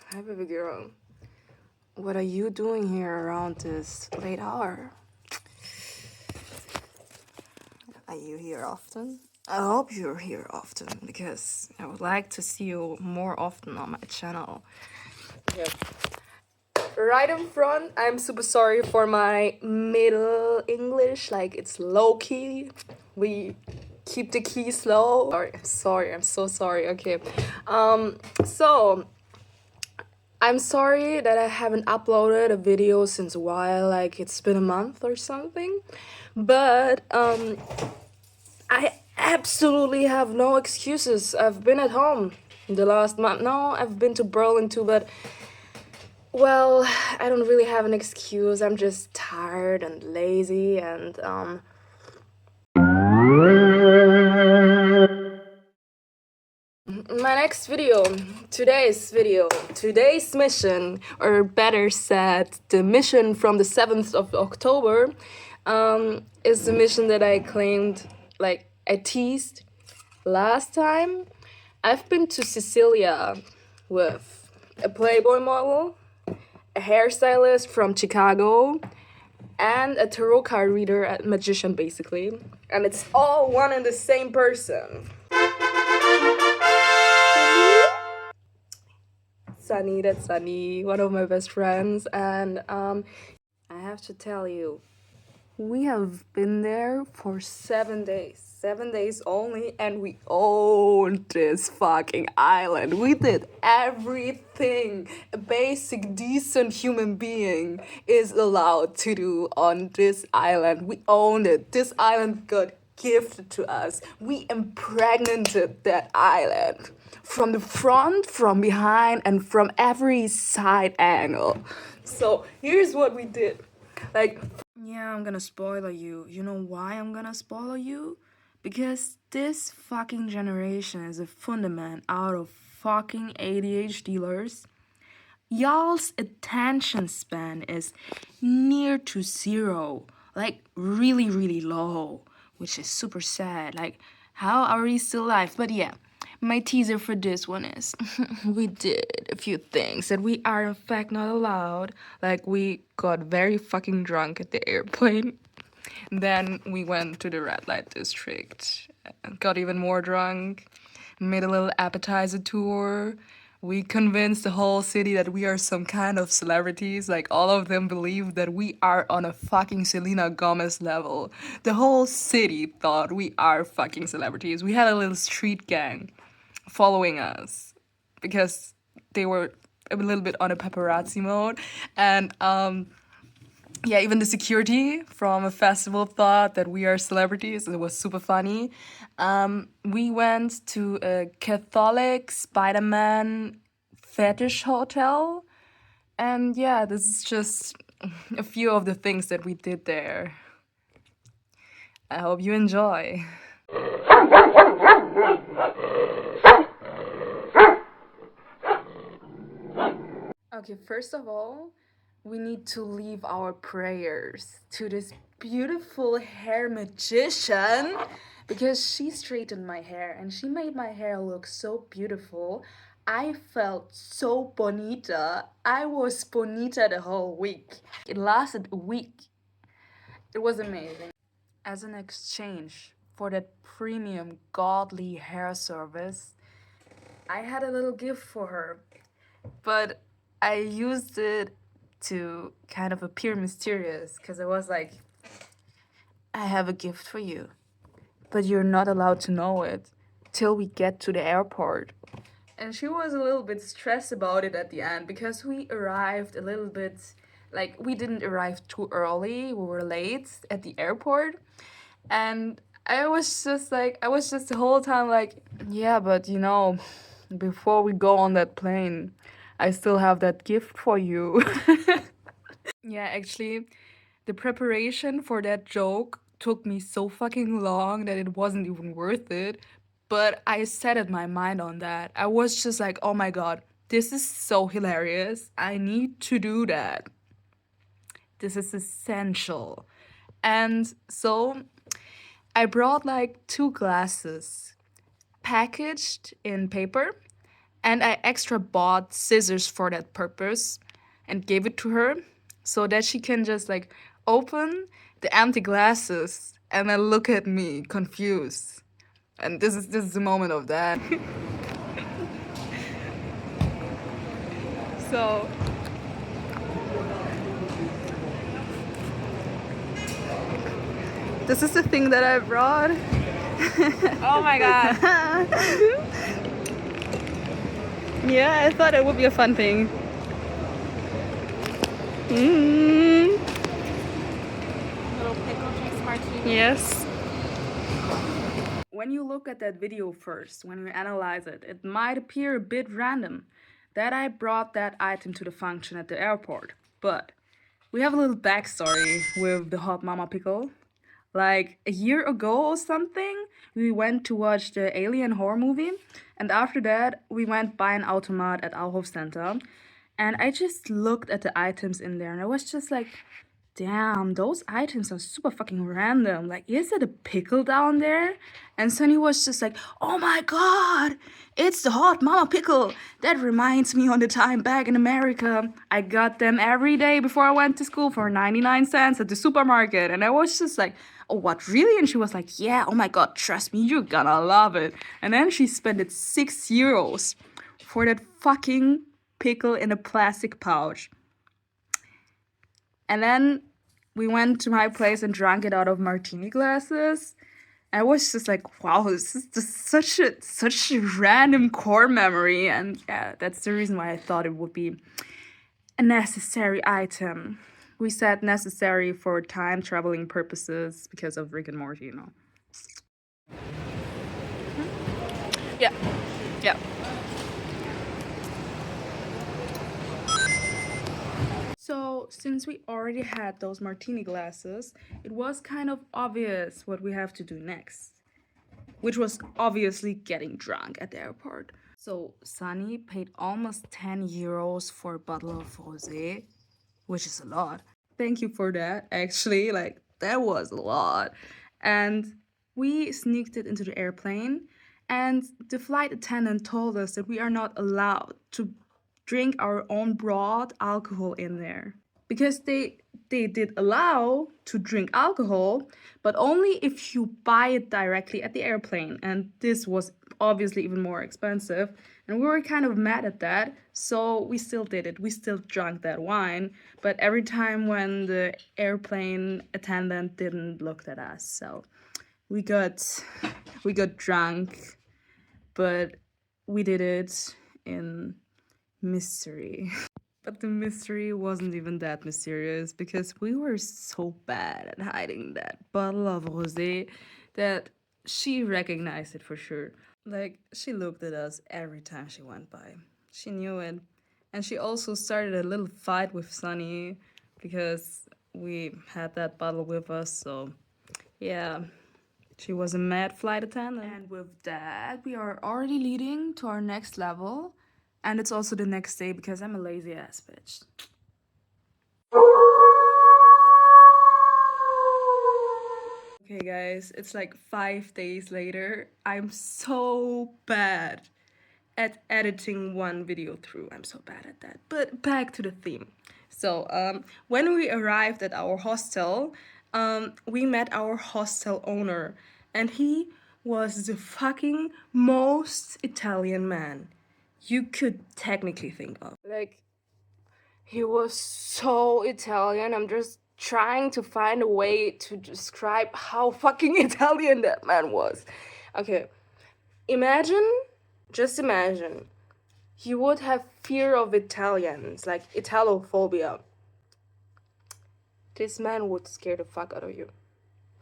Hi, baby girl. What are you doing here around this late hour? Are you here often? I hope you're here often because I would like to see you more often on my channel. Yeah. Right in front, I'm super sorry for my middle English, like it's low key. We keep the key slow. I'm so sorry. Okay. So I'm sorry that I haven't uploaded a video since a while, like it's been a month or something. But I absolutely have no excuses. I've been at home the last month. No, I've been to Berlin too, but well, I don't really have an excuse. I'm just tired and lazy and my next video, today's mission, or better said, the mission from the 7th of October, is the mission that I claimed, like I teased last time. I've been to Sicilia with a Playboy model, a hairstylist from Chicago, and a tarot card reader, a magician basically. And it's all one and the same person. Sunny, that's Sunny, one of my best friends. And I have to tell you, we have been there for 7 days only, and we owned this fucking island. We did everything a basic, decent human being is allowed to do on this island. We owned it. This island got gifted to us. We impregnated that island from the front, from behind, and from every side angle. So here's what we did. Like, yeah, I'm gonna spoiler you. You know why I'm gonna spoiler you? Because this fucking generation is a fundament out of fucking ADHDers. Y'all's attention span is near to zero. Like, really, really low. Which is super sad. Like, how are we still alive? But yeah, my teaser for this one is we did a few things that we are in fact not allowed. Like, we got very fucking drunk at the airplane. Then we went to the red light district, got even more drunk, made a little appetizer tour. We convinced the whole city that we are some kind of celebrities. Like, all of them believe that we are on a fucking Selena Gomez level. The whole city thought we are fucking celebrities. We had a little street gang following us because they were a little bit on a paparazzi mode. And yeah, even the security from a festival thought that we are celebrities. It was super funny. We went to a Catholic Spider-Man fetish hotel. And yeah, this is just a few of the things that we did there. I hope you enjoy. Okay, first of all, we need to leave our prayers to this beautiful hair magician because she straightened my hair and she made my hair look so beautiful. I felt so bonita. I was bonita the whole week. It lasted a week. It was amazing. As an exchange for that premium godly hair service, I had a little gift for her, but I used it to kind of appear mysterious because I was like, I have a gift for you, but you're not allowed to know it till we get to the airport. And she was a little bit stressed about it at the end because we arrived a little bit, like, we didn't arrive too early, we were late at the airport. And I was just the whole time like, yeah, but you know, before we go on that plane, I still have that gift for you. Yeah, actually, the preparation for that joke took me so fucking long that it wasn't even worth it. But I set my mind on that. I was just like, oh my god, this is so hilarious. I need to do that. This is essential. And so I brought like 2 glasses packaged in paper And I extra bought scissors for that purpose and gave it to her so that she can just like open the empty glasses and then look at me confused. And this is the moment of that. So this is the thing that I brought. Oh my god. Yeah, I thought it would be a fun thing. Little pickle juice martini. Yes. When you look at that video first, when you analyze it, it might appear a bit random that I brought that item to the function at the airport. But we have a little backstory with the hot mama pickle. Like a year ago or something, we went to watch the Alien horror movie, and after that, we went by an automat at our Center, and I just looked at the items in there, and I was just like, damn, those items are super fucking random. Like, is it a pickle down there? And Sunny was just like, oh my god, it's the hot mama pickle. That reminds me on the time back in America. I got them every day before I went to school for 99 cents at the supermarket. And I was just like, oh, what, really? And she was like, yeah, oh my god, trust me, you're gonna love it. And then she spent it €6 for that fucking pickle in a plastic pouch. And then we went to my place and drank it out of martini glasses. I was just like, wow, this is just such a random core memory. And yeah, that's the reason why I thought it would be a necessary item. We said necessary for time traveling purposes because of Rick and Morty, you know. Yeah. Yeah. So, since we already had those martini glasses, it was kind of obvious what we have to do next, which was obviously getting drunk at the airport. So, Sunny paid almost €10 for a bottle of rosé, which is a lot. Thank you for that, actually. Like, that was a lot. And we sneaked it into the airplane, and the flight attendant told us that we are not allowed to drink our own brought alcohol in there. Because they did allow to drink alcohol, but only if you buy it directly at the airplane. And this was obviously even more expensive. And we were kind of mad at that, so we still did it. We still drank that wine, but every time when the airplane attendant didn't look at us. So we got drunk, but we did it in mystery. But the mystery wasn't even that mysterious because we were so bad at hiding that bottle of rosé that she recognized it for sure. Like, she looked at us every time she went by. She knew it. And she also started a little fight with Sunny because we had that bottle with us, so yeah. She was a mad flight attendant. And with that, we are already leading to our next level. And it's also the next day because I'm a lazy ass bitch. Okay guys, it's like 5 days later. I'm so bad at editing one video through. I'm so bad at that. But back to the theme. So when we arrived at our hostel, we met our hostel owner. And he was the fucking most Italian man you could technically think of. Like, he was so Italian. I'm just trying to find a way to describe how fucking Italian that man was. Okay, just imagine, you would have fear of Italians, like Italophobia. This man would scare the fuck out of you.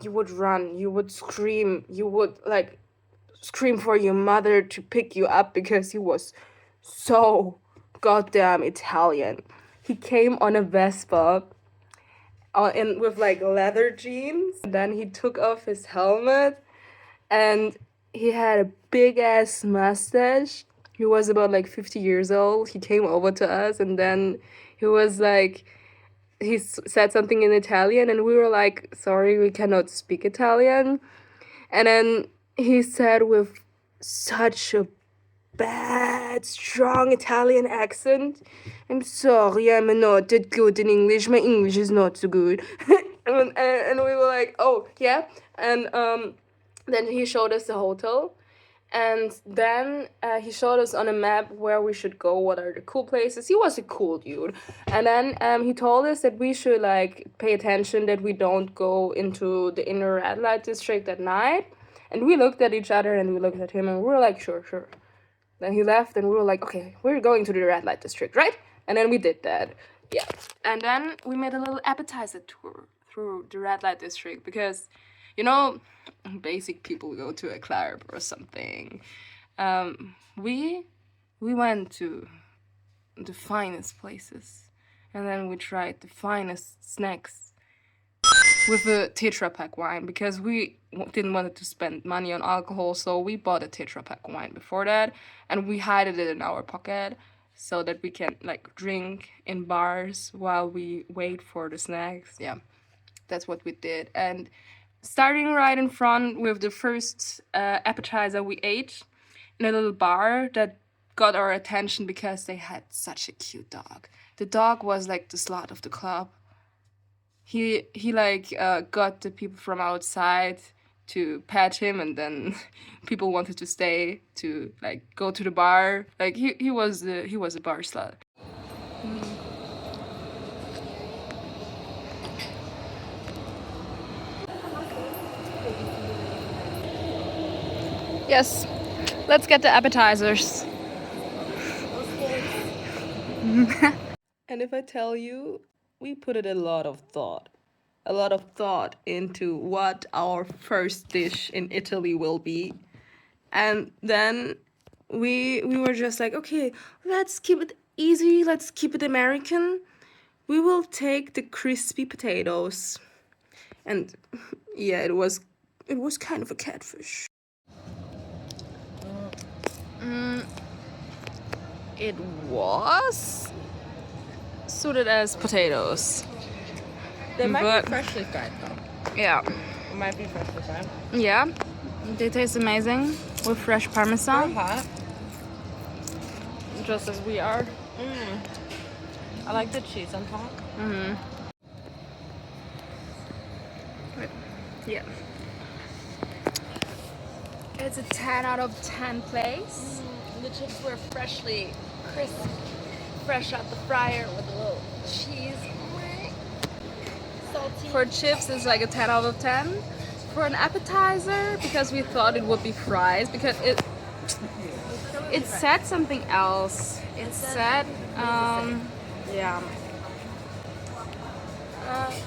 You would run, you would scream, you would like scream for your mother to pick you up because he was so goddamn Italian. He came on a Vespa with like leather jeans. And then he took off his helmet and he had a big ass mustache. He was about like 50 years old. He came over to us and then he was like, he said something in Italian and we were like, sorry, we cannot speak Italian. And then he said with such a bad, strong Italian accent. I'm sorry, I'm not that good in English. My English is not so good. And we were like, oh, yeah. And then he showed us the hotel. And then he showed us on a map where we should go, what are the cool places. He was a cool dude. And then he told us that we should like pay attention that we don't go into the inner red light district at night. And we looked at each other and we looked at him and we were like, sure, sure. Then he left and we were like, okay, we're going to the red light district, right? And then we did that. Yeah. And then we made a little appetizer tour through the red light district because, you know, basic people go to a club or something. We went to the finest places, and then we tried the finest snacks with a Tetra Pak wine because we didn't want to spend money on alcohol, so we bought a Tetra Pak wine before that, and we hid it in our pocket so that we can like drink in bars while we wait for the snacks. Yeah, that's what we did. And starting right in front with the first appetizer we ate in a little bar that got our attention because they had such a cute dog. The dog was like the slut of the club. He got the people from outside to pet him, and then people wanted to stay to like go to the bar. Like he was a bar slut. Yes, let's get the appetizers. And if I tell you, we put it a lot of thought into what our first dish in Italy will be. And then we were just like, okay, let's keep it easy, let's keep it American. We will take the crispy potatoes. And yeah, it was kind of a catfish. It was suited as potatoes. They might But- be freshly fried though. Yeah. It might be freshly fried. Yeah. They taste amazing with fresh They're parmesan, hot. just as we are. I like the cheese on top. Yeah. It's a 10 out of 10 place. The chips were freshly crisp, fresh out the fryer with a little cheese. Salty. For chips, it's like a 10 out of 10. For an appetizer, because we thought it would be fries, because it said something else. It said, yeah,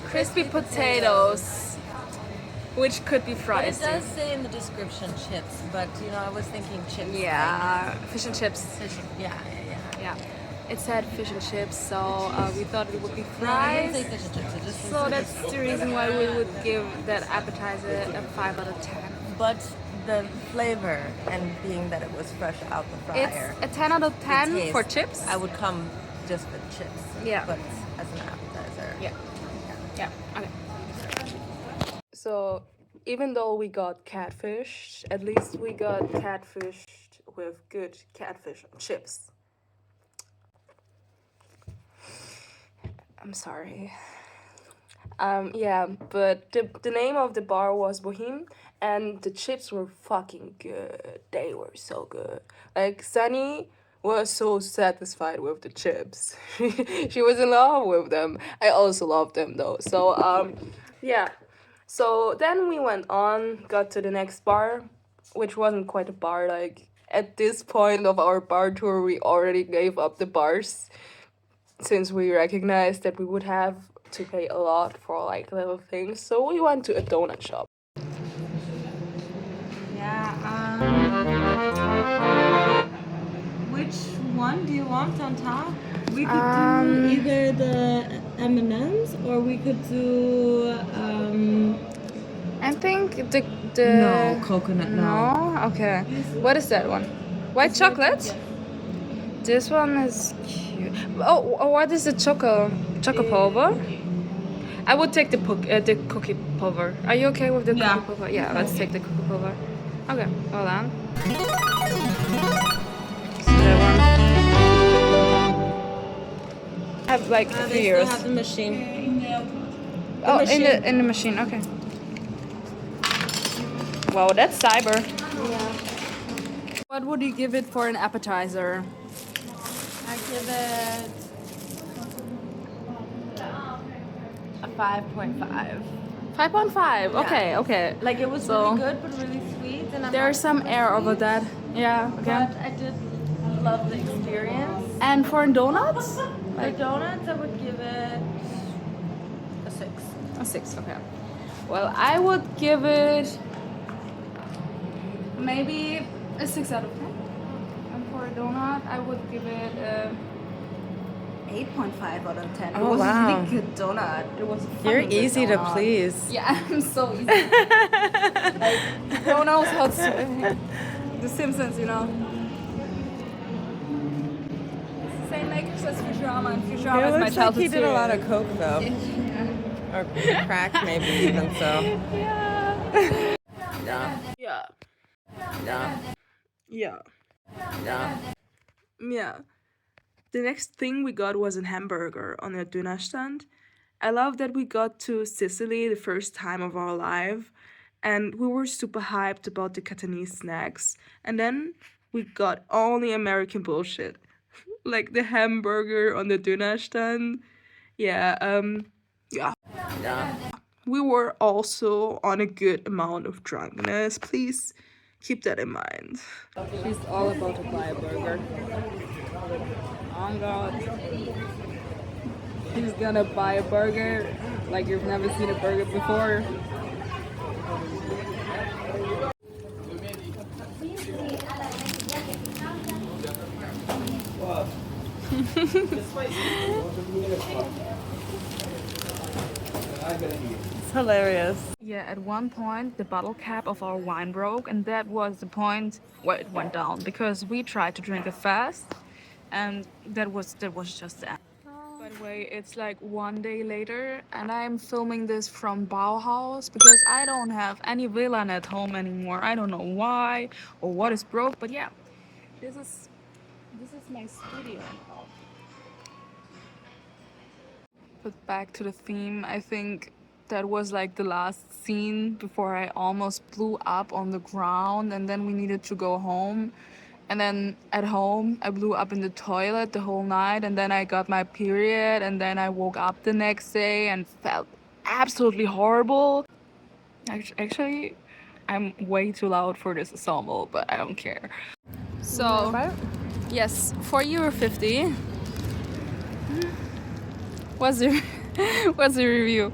crispy potatoes, which could be But fries. it does say in the description chips, but you know, I was thinking chips. Yeah, fish and chips. Like fish. Yeah. Yeah, it said fish and chips, so we thought it would be No, I didn't fries. say fish and chips. It just So that's the reason why we would give that appetizer a 5 out of 10. But the flavor and being that it was fresh out the fryer, It's a 10 out of 10 taste, for chips. I would come just with chips. Yeah. But as an appetizer. Yeah. Okay. So even though we got catfish, at least we got catfished with good catfish chips. I'm sorry. Yeah, but the name of the bar was Boheme, and the chips were fucking good. They were so good. Like, Sunny was so satisfied with the chips. She was in love with them. I also love them, though. So, yeah. So then we went on, got to the next bar, which wasn't quite a bar. Like, at this point of our bar tour, we already gave up the bars, since we recognized that we would have to pay a lot for like little things. So we went to a donut shop. Yeah. Which one do you want on top? We could do either the M&Ms or we could do I think the no coconut. No. No? Okay. What is that one? White chocolate? This one is cute. Oh, what is the choco pulver? I would take the cookie pulver. Are you okay with the cookie pulver? Yeah, let's take the cookie pulver. Okay, hold on. Have like They 3 still years. have the machine. Oh, machine. in the machine. Okay. Wow, that's cyber. Yeah. What would you give it for an appetizer? I give it a 5.5. 5.5. Yeah. Okay, okay. Like it was So, really good, but really sweet. And I'm there's not some super air sweet, over that. Yeah. Okay. But I did love the experience. And for donuts? For donuts, I would give it a 6. A 6. Okay. Well, I would give it maybe a 6 out of 10. And for a donut, I would give it a 8.5 out of 10. Oh, it was wow. a really good donut. It was a You're fucking good easy to donut. please. Yeah, I'm so easy. Like, who knows how to... The Simpsons, you know. It's the same makers as Futurama, and Futurama is my childhood he did a lot of series. coke though, or crack maybe even so. Yeah. Yeah. Yeah. Yeah. Yeah. Yeah. Yeah. The next thing we got was a hamburger on a Dönerstand. I love that we got to Sicily the first time of our life, and we were super hyped about the Catanese snacks. And then we got all the American bullshit, like the hamburger on the Dönerstand. Yeah, yeah. Yeah. We were also on a good amount of drunkenness. Please keep that in mind. She's all about to buy a burger. Oh God. She's gonna buy a burger like you've never seen a burger before. It's hilarious. Yeah, at one point the bottle cap of our wine broke, and that was the point where it went down because we tried to drink it fast, and that was just the end. By the way, it's like 1 day later, and I'm filming this from Bauhaus because I don't have any VLAN at home anymore. I don't know why or what is broke, but yeah, this is my studio. But back to the theme, I think that was like the last scene before I almost blew up on the ground, and then we needed to go home. And then at home, I blew up in the toilet the whole night, and then I got my period, and then I woke up the next day and felt absolutely horrible. Actually, I'm way too loud for this ensemble, but I don't care. So, yes, for €50. What's the what's the review?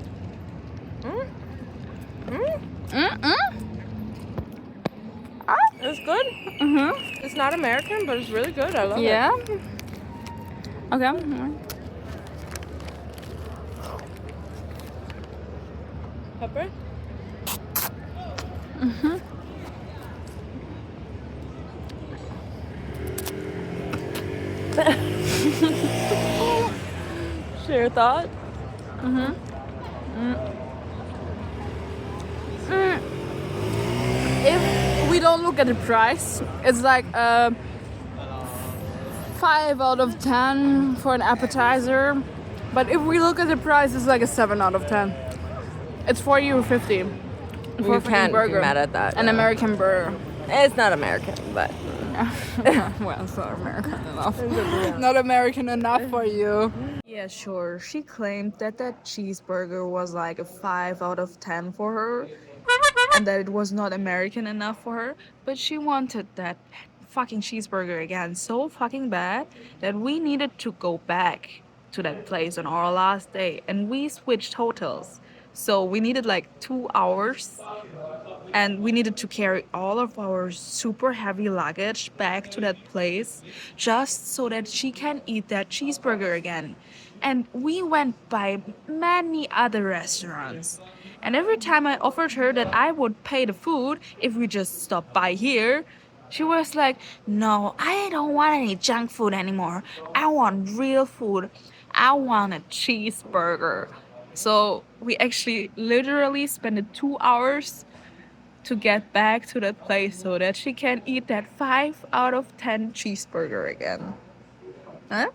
It's good. It's not American, but it's really good. I love it. Yeah. Okay. Pepper. Share your thought. If we don't look at the price, it's like 5 out of 10 for an appetizer. But if we look at the price, it's like a 7 out of 10. It's €4.50 for You a can't burger. be mad at that. An American burger. It's not American, but Well, it's not American enough. Not American enough for you. Yeah, sure. She claimed that cheeseburger was like a 5 out of 10 for her, and that it was not American enough for her, but she wanted that fucking cheeseburger again so fucking bad that we needed to go back to that place on our last day, and we switched hotels. So we needed like 2 hours, and we needed to carry all of our super heavy luggage back to that place just so that she can eat that cheeseburger again. And we went by many other restaurants. And every time I offered her that I would pay the food if we just stopped by here, she was like, "No, I don't want any junk food anymore. I want real food. I want a cheeseburger." So we actually literally spent 2 hours to get back to that place so that she can eat that 5 out of 10 cheeseburger again. Huh?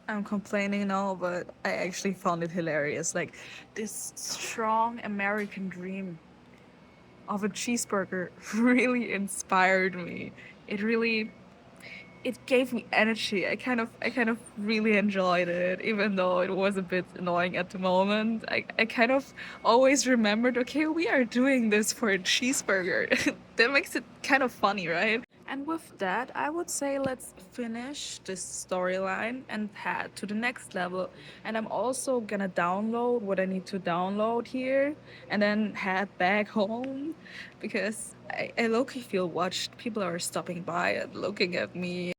I'm complaining now, but I actually found it hilarious. Like, this strong American dream of a cheeseburger really inspired me. It really it gave me energy. I kind of really enjoyed it, even though it was a bit annoying at the moment. I kind of always remembered, okay, we are doing this for a cheeseburger. That makes it kind of funny, right? And with that, I would say let's finish this storyline and head to the next level. And I'm also gonna download what I need to download here and then head back home because I low-key feel watched. People are stopping by and looking at me.